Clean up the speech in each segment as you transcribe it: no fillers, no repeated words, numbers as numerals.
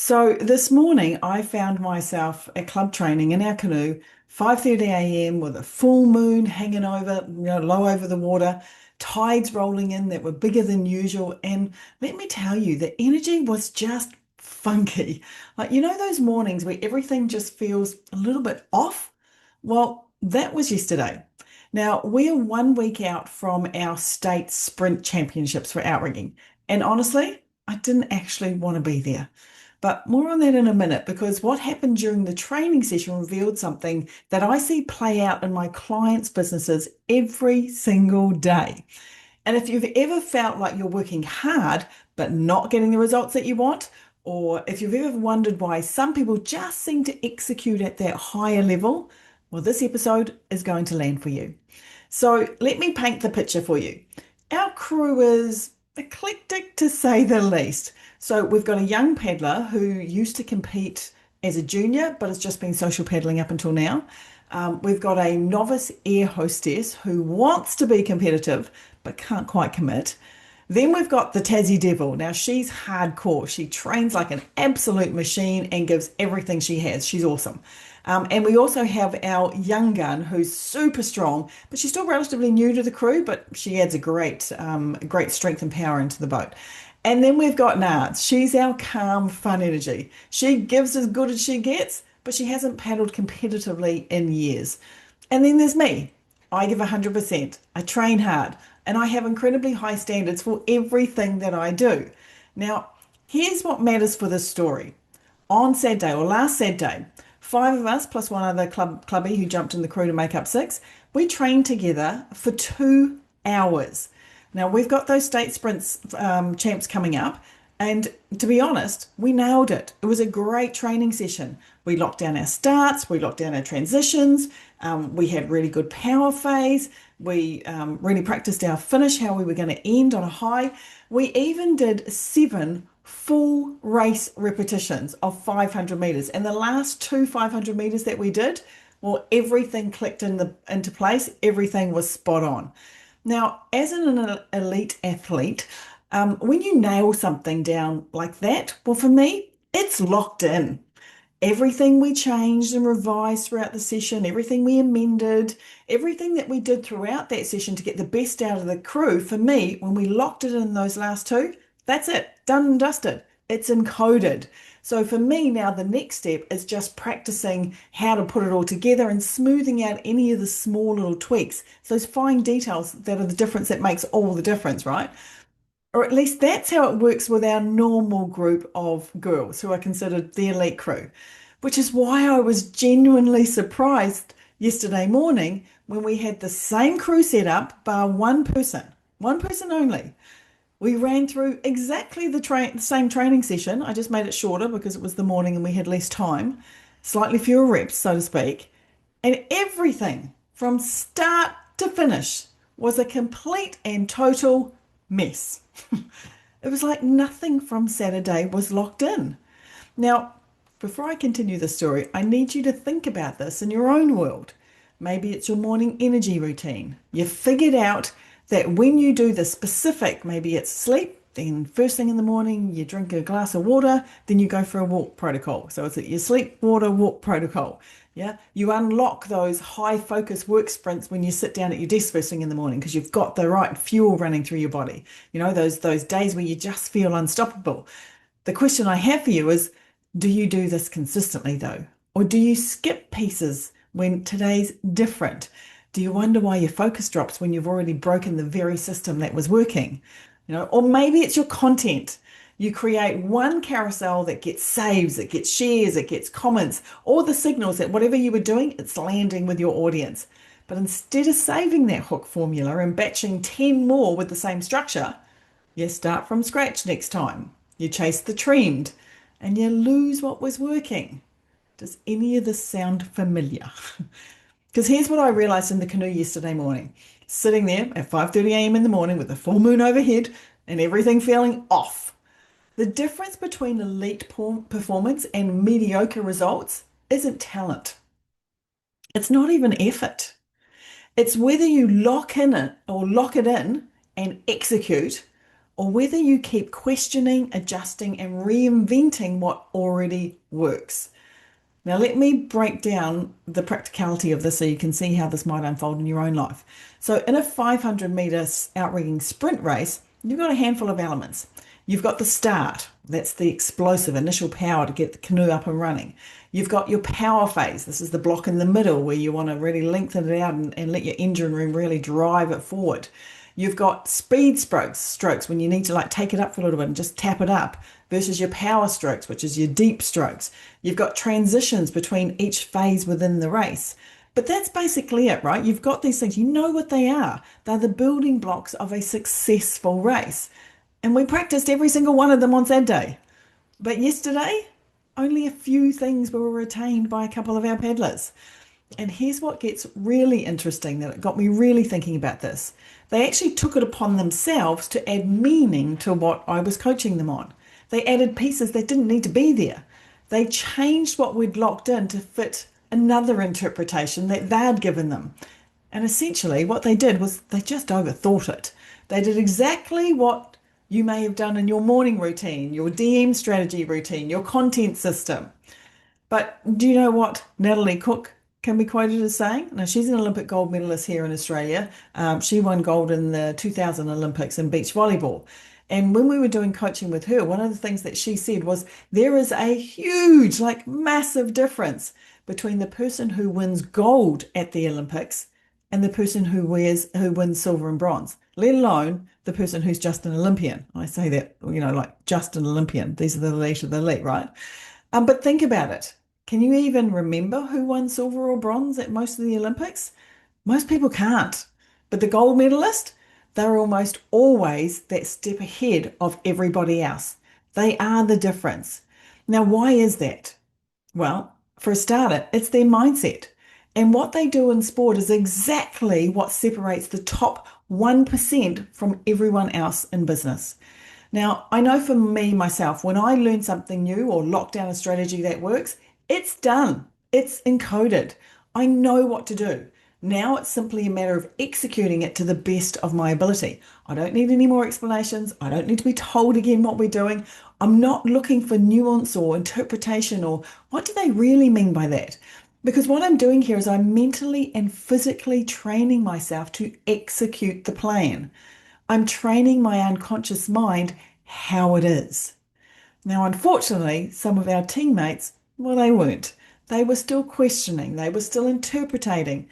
So this morning I found myself at club training in our canoe, 5:30 a.m. with a full moon hanging over, low over the water, tides rolling in that were bigger than usual. And let me tell you, the energy was just funky. Like, those mornings where everything just feels a little bit off? Well, that was yesterday. Now, we're 1 week out from our state sprint championships for outrigging. And honestly, I didn't actually want to be there. But more on that in a minute, because what happened during the training session revealed something that I see play out in my clients' businesses every single day. And if you've ever felt like you're working hard but not getting the results that you want, or if you've ever wondered why some people just seem to execute at that higher level, well, this episode is going to land for you. So let me paint the picture for you. Our crew is eclectic to say the least. So we've got a young paddler who used to compete as a junior, but has just been social paddling up until now. We've got a novice air hostess who wants to be competitive, but can't quite commit. Then we've got the Tassie Devil. Now she's hardcore. She trains like an absolute machine and gives everything she has. She's awesome. And we also have our young gun who's super strong, but she's still relatively new to the crew, but she adds a great strength and power into the boat. And then we've got Nards. She's our calm, fun energy. She gives as good as she gets, but she hasn't paddled competitively in years. And then there's me. I give 100%. I train hard and I have incredibly high standards for everything that I do. Now, here's what matters for this story. On Saturday or last Saturday, five of us plus one other clubby who jumped in the crew to make up six, we trained together for 2 hours. Now we've got those state sprints champs coming up, and to be honest, we nailed it. It was a great training session. We locked down our starts, we locked down our transitions, we had really good power phase, we really practiced our finish, how we were going to end on a high. We even did 7 full race repetitions of 500 meters, and the last two 500 meters that we did, well, everything clicked into place, everything was spot on. Now, as an elite athlete, when you nail something down like that, well, for me, it's locked in. Everything we changed and revised throughout the session, everything we amended, everything that we did throughout that session to get the best out of the crew, for me, when we locked it in those last two, that's it, done and dusted. It's encoded. So for me now, the next step is just practicing how to put it all together and smoothing out any of the small little tweaks. So those fine details that are the difference that makes all the difference, right? Or at least that's how it works with our normal group of girls who are considered the elite crew, which is why I was genuinely surprised yesterday morning when we had the same crew set up, bar one person only. We ran through exactly the same training session. I just made it shorter because it was the morning and we had less time, slightly fewer reps, so to speak. And everything from start to finish was a complete and total mess. It was like nothing from Saturday was locked in. Now, before I continue the story, I need you to think about this in your own world. Maybe it's your morning energy routine. You figured out that when you do the specific, maybe it's sleep, then first thing in the morning, you drink a glass of water, then you go for a walk protocol. So it's your sleep, water, walk protocol. Yeah. You unlock those high focus work sprints when you sit down at your desk first thing in the morning because you've got the right fuel running through your body. Those days where you just feel unstoppable. The question I have for you is, do you do this consistently though? Or do you skip pieces when today's different? Do you wonder why your focus drops when you've already broken the very system that was working? Or maybe it's your content. You create one carousel that gets saves, it gets shares, it gets comments, all the signals that whatever you were doing, it's landing with your audience. But instead of saving that hook formula and batching 10 more with the same structure, you start from scratch next time. You chase the trend and you lose what was working. Does any of this sound familiar? Because here's what I realized in the canoe yesterday morning. Sitting there at 5:30 a.m. in the morning with the full moon overhead and everything feeling off. The difference between elite performance and mediocre results isn't talent. It's not even effort. It's whether you lock in it or lock it in and execute, or whether you keep questioning, adjusting, and reinventing what already works. Now, let me break down the practicality of this so you can see how this might unfold in your own life. So, in a 500-meter outrigging sprint race, you've got a handful of elements. You've got the start, that's the explosive initial power to get the canoe up and running. You've got your power phase, this is the block in the middle where you want to really lengthen it out and let your engine room really drive it forward. You've got speed strokes when you need to like take it up for a little bit and just tap it up versus your power strokes, which is your deep strokes. You've got transitions between each phase within the race. But that's basically it, right? You've got these things, you know what they are. They're the building blocks of a successful race. And we practiced every single one of them on Saturday. But yesterday, only a few things were retained by a couple of our paddlers. And here's what gets really interesting that it got me really thinking about this. They actually took it upon themselves to add meaning to what I was coaching them on. They added pieces that didn't need to be there. They changed what we'd locked in to fit another interpretation that they'd given them. And essentially, what they did was they just overthought it. They did exactly what you may have done in your morning routine, your DM strategy routine, your content system. But do you know what Natalie Cook can be quoted as saying? Now, she's an Olympic gold medalist here in Australia. She won gold in the 2000 Olympics in beach volleyball. And when we were doing coaching with her, one of the things that she said was there is a huge, like massive difference between the person who wins gold at the Olympics and the person who wins silver and bronze, let alone the person who's just an Olympian. I say that, like just an Olympian. These are the elite of the elite, right? But think about it. Can you even remember who won silver or bronze at most of the Olympics? Most people can't. But the gold medalist, they're almost always that step ahead of everybody else. They are the difference. Now, why is that? Well, for a starter, it's their mindset. And what they do in sport is exactly what separates the top 1% from everyone else in business. Now, I know for me, myself, when I learn something new or lock down a strategy that works, it's done. It's encoded. I know what to do. Now it's simply a matter of executing it to the best of my ability. I don't need any more explanations. I don't need to be told again what we're doing. I'm not looking for nuance or interpretation or what do they really mean by that? Because what I'm doing here is I'm mentally and physically training myself to execute the plan. I'm training my unconscious mind how it is. Now, unfortunately, some of our teammates, well, they weren't. They were still questioning. They were still interpreting.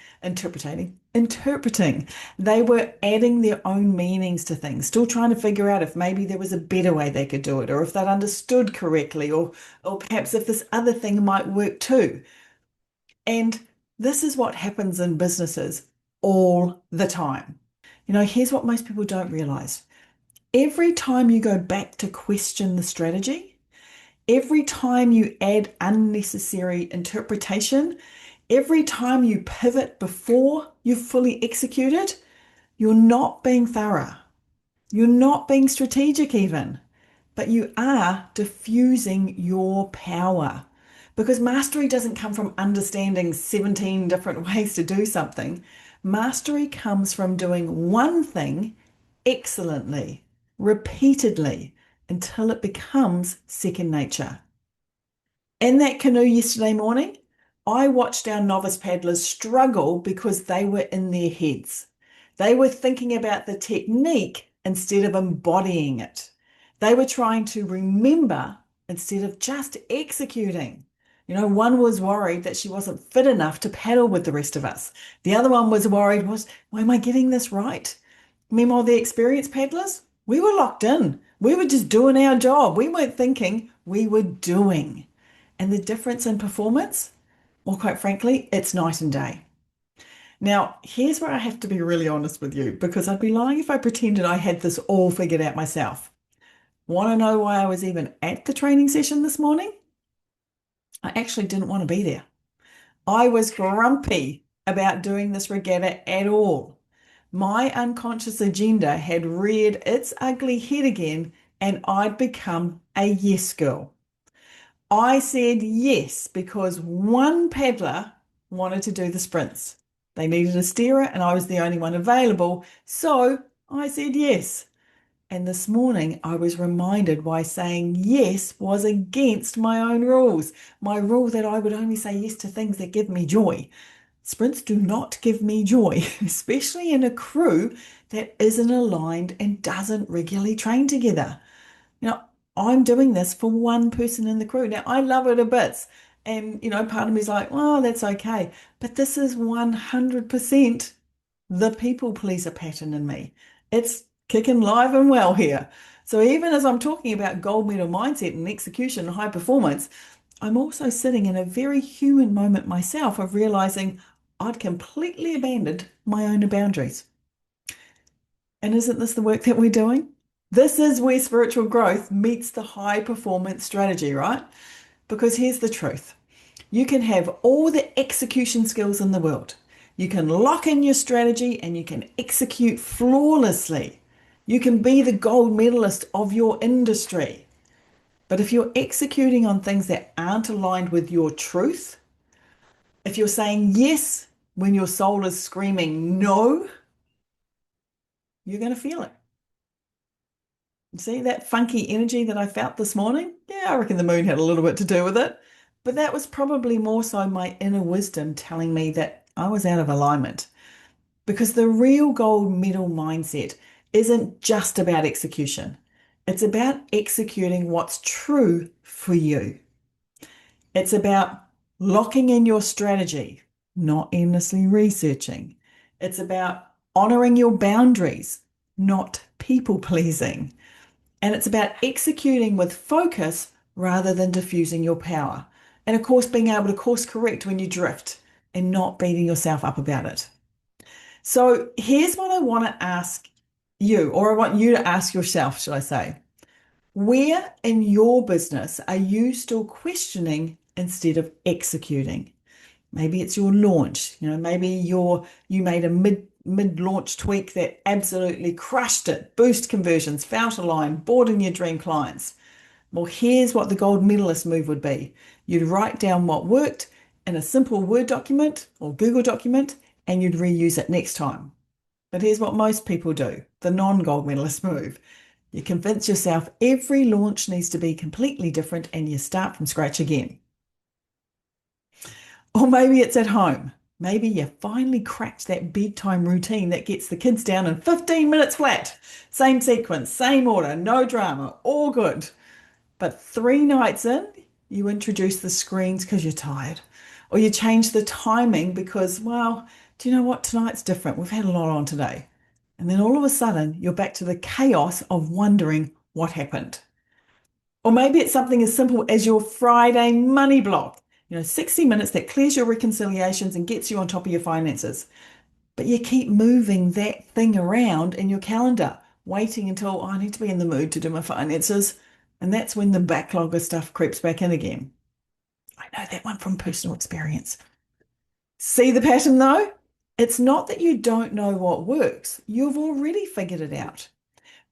They were adding their own meanings to things, still trying to figure out if maybe there was a better way they could do it, or if they'd understood correctly, or perhaps if this other thing might work too. And this is what happens in businesses all the time. Here's what most people don't realize. Every time you go back to question the strategy, every time you add unnecessary interpretation, every time you pivot before you've fully executed, you're not being thorough. You're not being strategic even, but you are diffusing your power. Because mastery doesn't come from understanding 17 different ways to do something. Mastery comes from doing one thing excellently, repeatedly, until it becomes second nature. In that canoe yesterday morning, I watched our novice paddlers struggle because they were in their heads. They were thinking about the technique instead of embodying it. They were trying to remember instead of just executing. One was worried that she wasn't fit enough to paddle with the rest of us. The other one was worried well, am I getting this right? Meanwhile, the experienced paddlers, we were locked in. We were just doing our job. We weren't thinking, we were doing. And the difference in performance, well, quite frankly, it's night and day. Now, here's where I have to be really honest with you, because I'd be lying if I pretended I had this all figured out myself. Want to know why I was even at the training session this morning? I actually didn't want to be there. I was grumpy about doing this regatta at all. My unconscious agenda had reared its ugly head again, and I'd become a yes girl. I said yes because one paddler wanted to do the sprints. They needed a steerer, and I was the only one available, so I said yes. And this morning, I was reminded why saying yes was against my own rules. My rule that I would only say yes to things that give me joy. Sprints do not give me joy, especially in a crew that isn't aligned and doesn't regularly train together. Now, I'm doing this for one person in the crew. Now, I love it a bit. And, part of me is like, well, that's okay. But this is 100% the people pleaser pattern in me. It's kicking live and well here. So even as I'm talking about gold medal mindset and execution and high performance, I'm also sitting in a very human moment myself of realizing I'd completely abandoned my own boundaries. And isn't this the work that we're doing? This is where spiritual growth meets the high performance strategy, right? Because here's the truth. You can have all the execution skills in the world. You can lock in your strategy and you can execute flawlessly. You can be the gold medalist of your industry. But if you're executing on things that aren't aligned with your truth, if you're saying yes when your soul is screaming no, you're going to feel it. See that funky energy that I felt this morning? Yeah, I reckon the moon had a little bit to do with it. But that was probably more so my inner wisdom telling me that I was out of alignment. Because the real gold medal mindset isn't just about execution, it's about executing what's true for you. It's about locking in your strategy, not endlessly researching. It's about honoring your boundaries, not people pleasing. And it's about executing with focus rather than diffusing your power. And of course, being able to course correct when you drift and not beating yourself up about it. So here's what I want to ask you, or I want you to ask yourself, should I say. Where in your business are you still questioning instead of executing? Maybe it's your launch. Maybe you made a mid launch tweak that absolutely crushed it, boost conversions, felt aligned, brought in your dream clients. Well, here's what the gold medalist move would be. You'd write down what worked in a simple Word document or Google document, and you'd reuse it next time. But here's what most people do, the non-gold medalist move. You convince yourself every launch needs to be completely different and you start from scratch again. Or maybe it's at home. Maybe you finally cracked that bedtime routine that gets the kids down in 15 minutes flat. Same sequence, same order, no drama, all good. But 3 nights in, you introduce the screens because you're tired. Or you change the timing because, well, do you know what? Tonight's different. We've had a lot on today. And then all of a sudden, you're back to the chaos of wondering what happened. Or maybe it's something as simple as your Friday money block. 60 minutes that clears your reconciliations and gets you on top of your finances. But you keep moving that thing around in your calendar, waiting until, I need to be in the mood to do my finances. And that's when the backlog of stuff creeps back in again. I know that one from personal experience. See the pattern though? It's not that you don't know what works. You've already figured it out.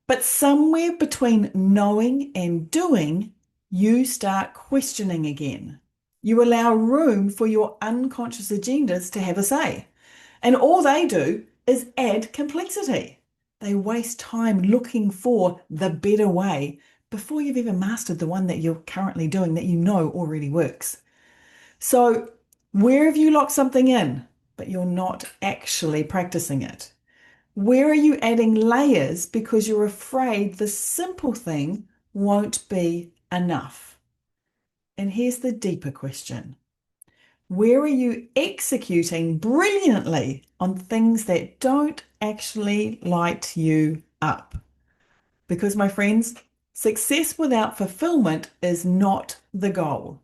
But somewhere between knowing and doing, you start questioning again. You allow room for your unconscious agendas to have a say. And all they do is add complexity. They waste time looking for the better way before you've even mastered the one that you're currently doing that you know already works. So, where have you locked something in, but you're not actually practicing it? Where are you adding layers because you're afraid the simple thing won't be enough? And here's the deeper question. Where are you executing brilliantly on things that don't actually light you up? Because, my friends, success without fulfillment is not the goal.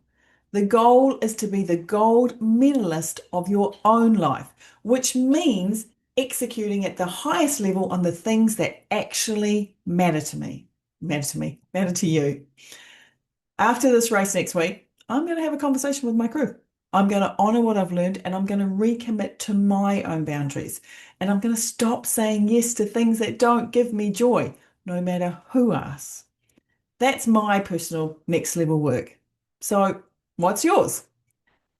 The goal is to be the gold medalist of your own life, which means executing at the highest level on the things that actually matter to you. After this race next week, I'm going to have a conversation with my crew. I'm going to honor what I've learned and I'm going to recommit to my own boundaries. And I'm going to stop saying yes to things that don't give me joy, no matter who asks. That's my personal next level work. So, what's yours?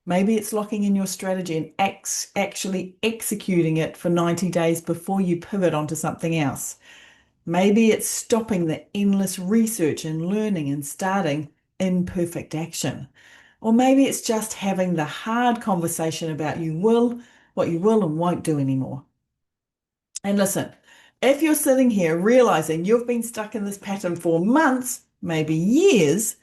Maybe it's locking in your strategy and actually executing it for 90 days before you pivot onto something else. Maybe it's stopping the endless research and learning and starting imperfect action. Or maybe it's just having the hard conversation about what you will and won't do anymore. And listen, if you're sitting here realizing you've been stuck in this pattern for months, maybe years,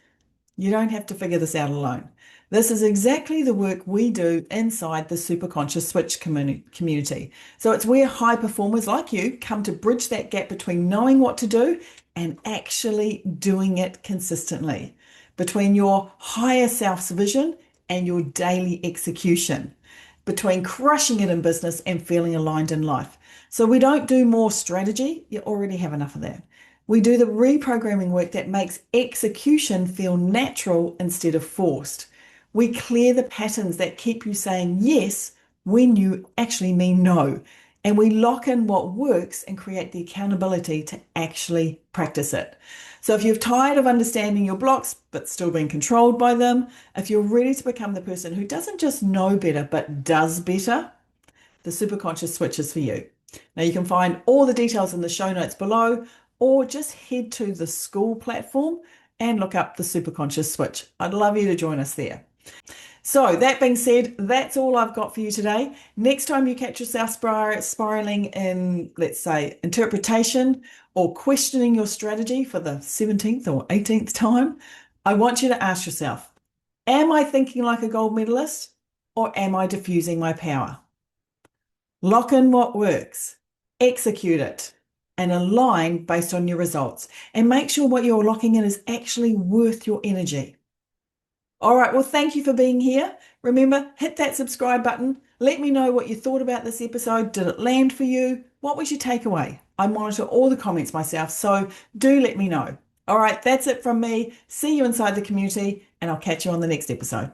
you don't have to figure this out alone. This is exactly the work we do inside the Superconscious Switch community. So it's where high performers like you come to bridge that gap between knowing what to do and actually doing it consistently, between your higher self's vision and your daily execution, between crushing it in business and feeling aligned in life. So we don't do more strategy, you already have enough of that. We do the reprogramming work that makes execution feel natural instead of forced. We clear the patterns that keep you saying yes when you actually mean no. And we lock in what works and create the accountability to actually practice it. So if you're tired of understanding your blocks but still being controlled by them, if you're ready to become the person who doesn't just know better but does better, the Superconscious Switch is for you. Now you can find all the details in the show notes below, or just head to the school platform and look up the Superconscious Switch. I'd love you to join us there. So that being said, that's all I've got for you today. Next time you catch yourself spiraling in, let's say, interpretation or questioning your strategy for the 17th or 18th time, I want you to ask yourself, am I thinking like a gold medalist or am I diffusing my power? Lock in what works, execute it, and align based on your results. And make sure what you're locking in is actually worth your energy. All right, well, thank you for being here. Remember, hit that subscribe button. Let me know what you thought about this episode. Did it land for you? What was your takeaway? I monitor all the comments myself, so do let me know. All right, that's it from me. See you inside the community, and I'll catch you on the next episode.